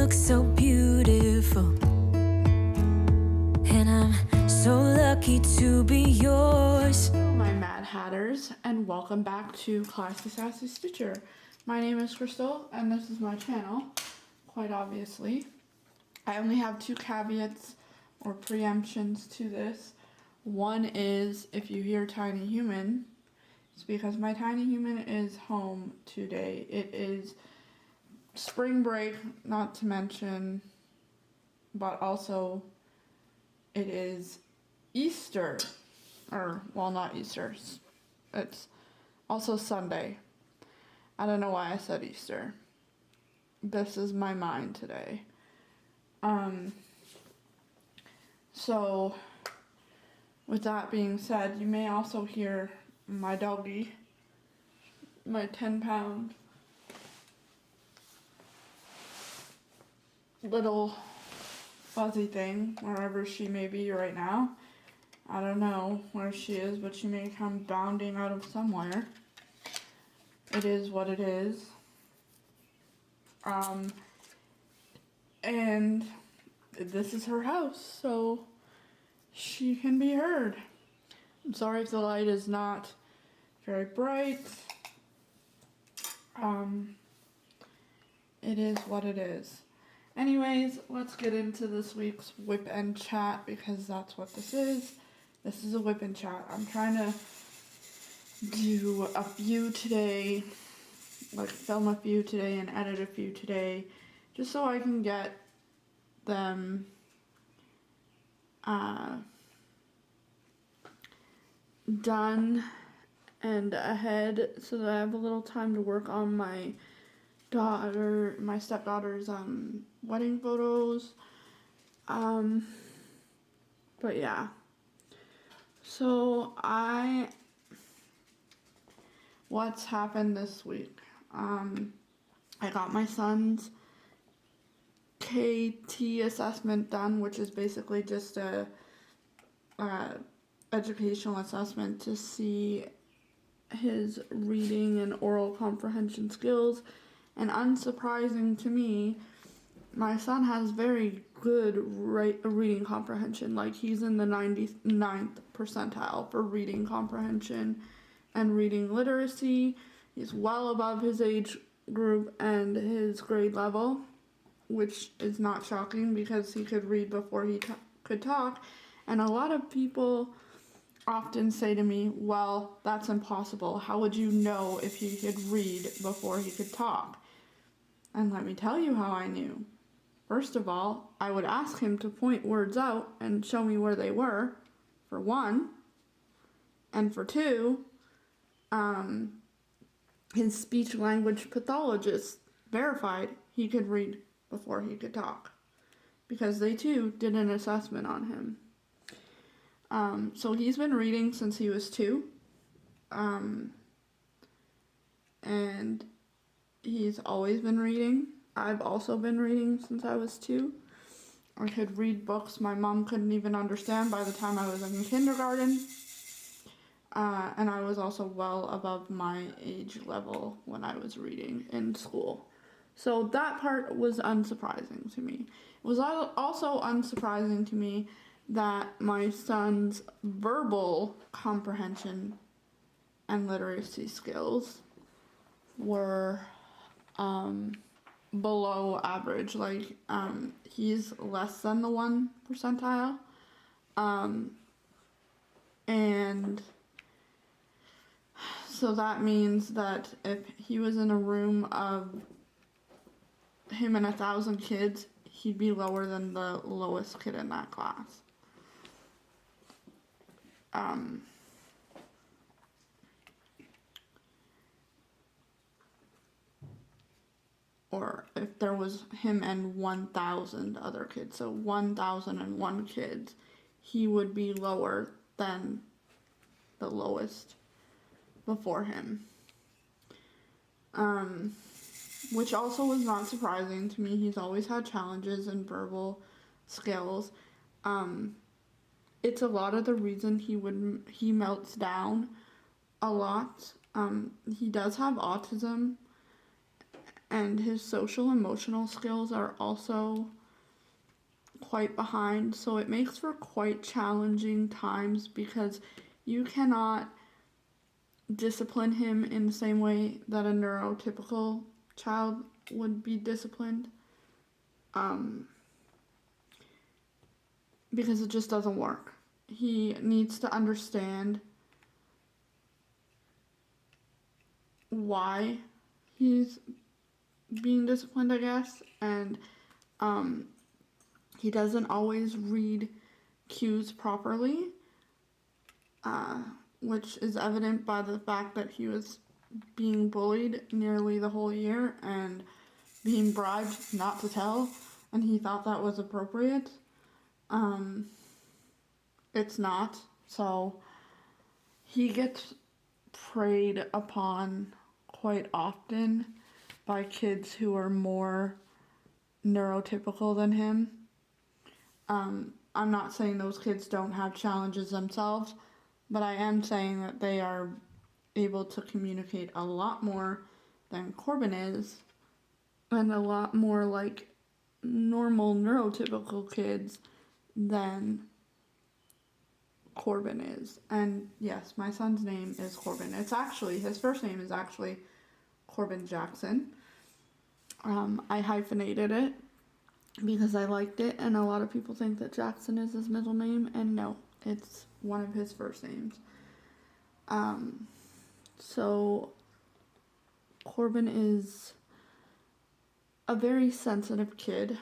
look so beautiful, and I'm so lucky to be yours. Hello, my Mad Hatters, and welcome back to Classy Sassy Sitcher. My name is Krystal, and this is my channel, quite obviously. I only have two caveats or preemptions to this. One is, if you hear Tiny Human, it's because my tiny human is home today. It is spring break, not to mention, but also it is Easter. Or, well, not Easter. It's also Sunday. I don't know why I said Easter. This is my mind today. So, with that being said, you may also hear my doggie, my 10-pound little fuzzy thing, wherever she may be right now. I don't know where she is, but she may come bounding out of somewhere. It is what it is. And this is her house, so she can be heard. I'm sorry if the light is not very bright. It is what it is. Anyways, let's get into this week's WIP and Chat, because that's what this is. This is a WIP and Chat. I'm trying to do a few today, like film a few today and edit a few today, just so I can get them done and ahead, so that I have a little time to work on my stepdaughter's wedding photos. But yeah. So what's happened this week? I got my son's KT assessment done, which is basically just a educational assessment to see his reading and oral comprehension skills. And unsurprising to me, my son has very good reading comprehension. Like, he's in the 99th percentile for reading comprehension and reading literacy. He's well above his age group and his grade level, which is not shocking because he could read before he could talk. And a lot of people often say to me, well, that's impossible. How would you know if he could read before he could talk? And let me tell you how I knew. First of all, I would ask him to point words out and show me where they were, for one. And for two, his speech language pathologist verified he could read before he could talk, because they too did an assessment on him. So he's been reading since he was 2. And he's always been reading. I've also been reading since I was 2. I could read books my mom couldn't even understand by the time I was in kindergarten. And I was also well above my age level when I was reading in school. So that part was unsurprising to me. It was also unsurprising to me that my son's verbal comprehension and literacy skills were below average. Like, he's less than the 1 percentile. And so that means that if he was in a room of him and 1,000 kids, he'd be lower than the lowest kid in that class. Or if there was him and 1,000 other kids, so 1,001 kids, he would be lower than the lowest before him. Which also was not surprising to me. He's always had challenges in verbal skills. It's a lot of the reason he melts down a lot. He does have autism, and his social emotional skills are also quite behind, so it makes for quite challenging times because you cannot discipline him in the same way that a neurotypical child would be disciplined, because it just doesn't work. He needs to understand why he's being disciplined, I guess, and he doesn't always read cues properly, which is evident by the fact that he was being bullied nearly the whole year and being bribed not to tell, and he thought that was appropriate. It's not. So he gets preyed upon quite often by kids who are more neurotypical than him. I'm not saying those kids don't have challenges themselves, but I am saying that they are able to communicate a lot more than Corbin is, and a lot more like normal neurotypical kids than Corbin is. And yes, my son's name is Corbin. It's actually, his first name is actually Corbin Jackson. I hyphenated it because I liked it, and a lot of people think that Jackson is his middle name, and no, it's one of his first names. So Corbin is a very sensitive kid.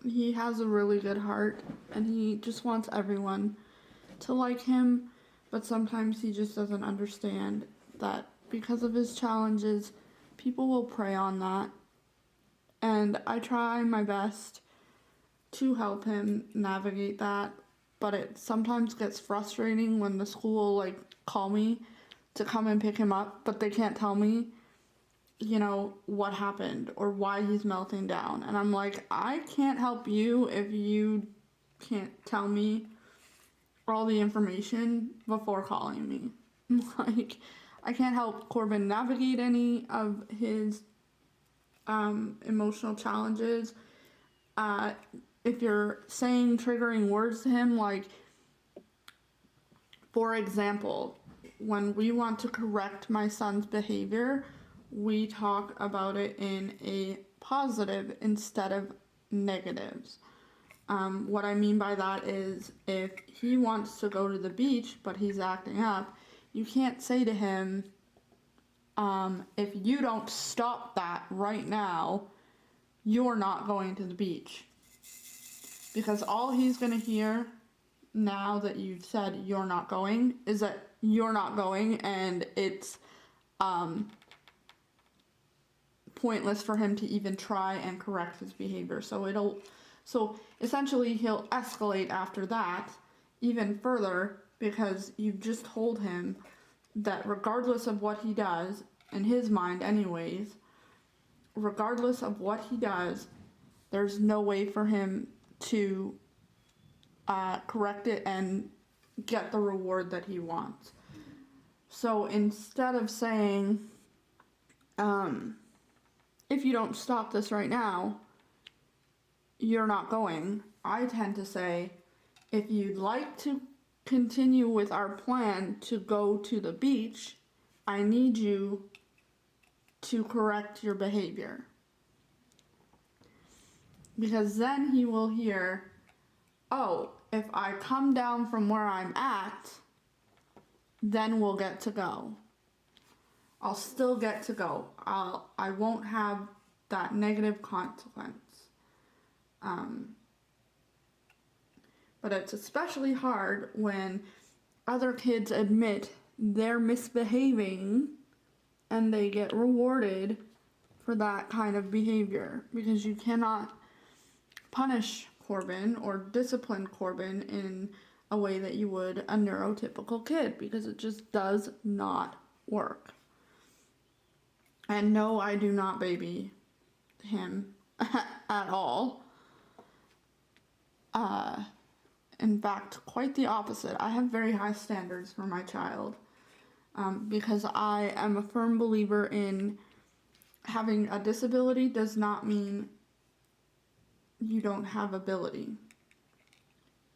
He has a really good heart, and he just wants everyone to like him, but sometimes he just doesn't understand that because of his challenges, people will prey on that. And I try my best to help him navigate that, but it sometimes gets frustrating when the school like call me to come and pick him up, but they can't tell me, you know, what happened or why he's melting down. And I'm like, I can't help you if you can't tell me all the information before calling me. Like, I can't help Corbin navigate any of his emotional challenges. If you're saying triggering words to him, like, for example, when we want to correct my son's behavior, we talk about it in a positive instead of negatives. What I mean by that is if he wants to go to the beach but he's acting up, you can't say to him, if you don't stop that right now, you're not going to the beach. Because all he's going to hear now that you've said you're not going is that you're not going, and it's pointless for him to even try and correct his behavior. So essentially he'll escalate after that even further because you've just told him that regardless of what he does, in his mind anyways, regardless of what he does, there's no way for him to correct it and get the reward that he wants. So instead of saying, if you don't stop this right now, you're not going, I tend to say, if you'd like to continue with our plan to go to the beach, I need you to correct your behavior. Because then he will hear, oh, if I come down from where I'm at, then we'll get to go. I'll still get to go. I won't have that negative consequence. But it's especially hard when other kids admit they're misbehaving and they get rewarded for that kind of behavior, because you cannot punish Corbin or discipline Corbin in a way that you would a neurotypical kid, because it just does not work. And no, I do not baby him at all. In fact, quite the opposite. I have very high standards for my child, because I am a firm believer in having a disability does not mean you don't have ability.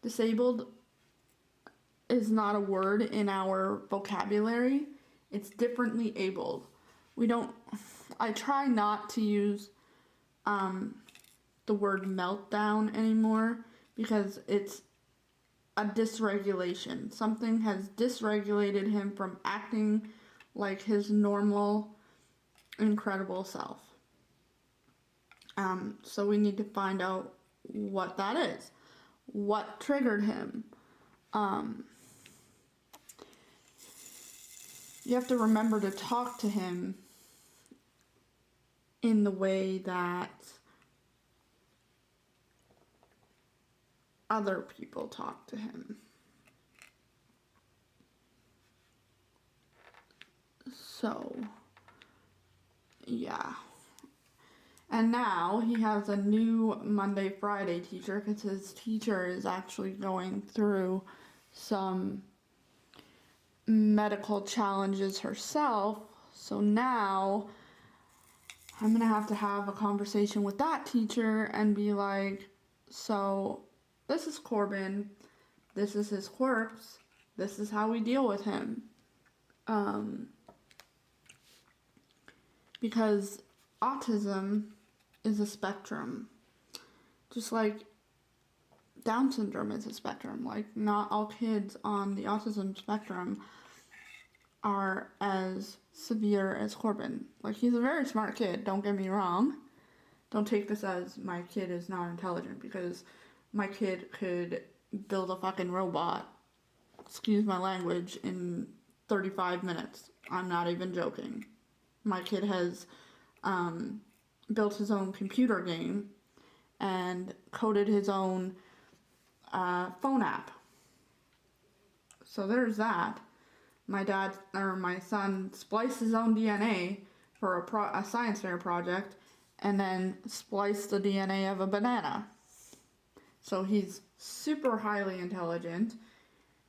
Disabled is not a word in our vocabulary. It's differently abled. I try not to use the word meltdown anymore because it's a dysregulation. Something has dysregulated him from acting like his normal, incredible self. So we need to find out what that is. What triggered him? You have to remember to talk to him in the way that other people talk to him. So, yeah. And now he has a new Monday, Friday teacher because his teacher is actually going through some medical challenges herself. So now I'm going to have a conversation with that teacher and be like, so this is Corbin, this is his quirks, this is how we deal with him. Because autism is a spectrum. Just like Down syndrome is a spectrum. Like, not all kids on the autism spectrum are as severe as Corbin. Like, he's a very smart kid, don't get me wrong. Don't take this as my kid is not intelligent, because my kid could build a fucking robot, excuse my language, in 35 minutes. I'm not even joking. My kid has built his own computer game and coded his own phone app. So there's that. My son spliced his own DNA for a science fair project, and then spliced the DNA of a banana. So he's super highly intelligent.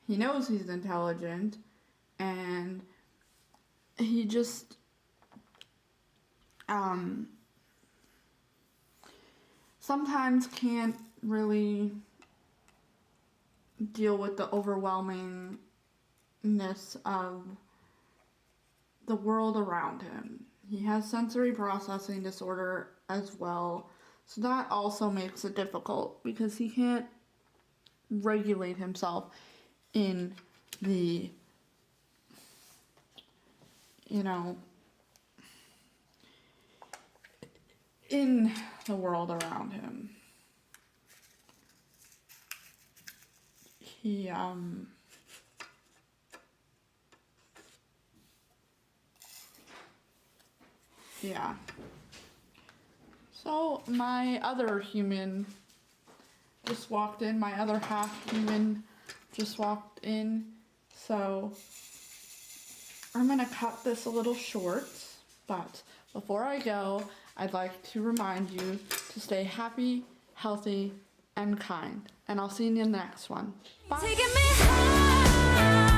He knows he's intelligent, and he just sometimes can't really deal with the overwhelmingness of the world around him. He has sensory processing disorder as well, so that also makes it difficult because he can't regulate himself in the, in the world around him. He, yeah. So my other human just walked in, my other half human just walked in, so I'm gonna cut this a little short, but before I go, I'd like to remind you to stay happy, healthy, and kind. And I'll see you in the next one. Bye. Taking me high.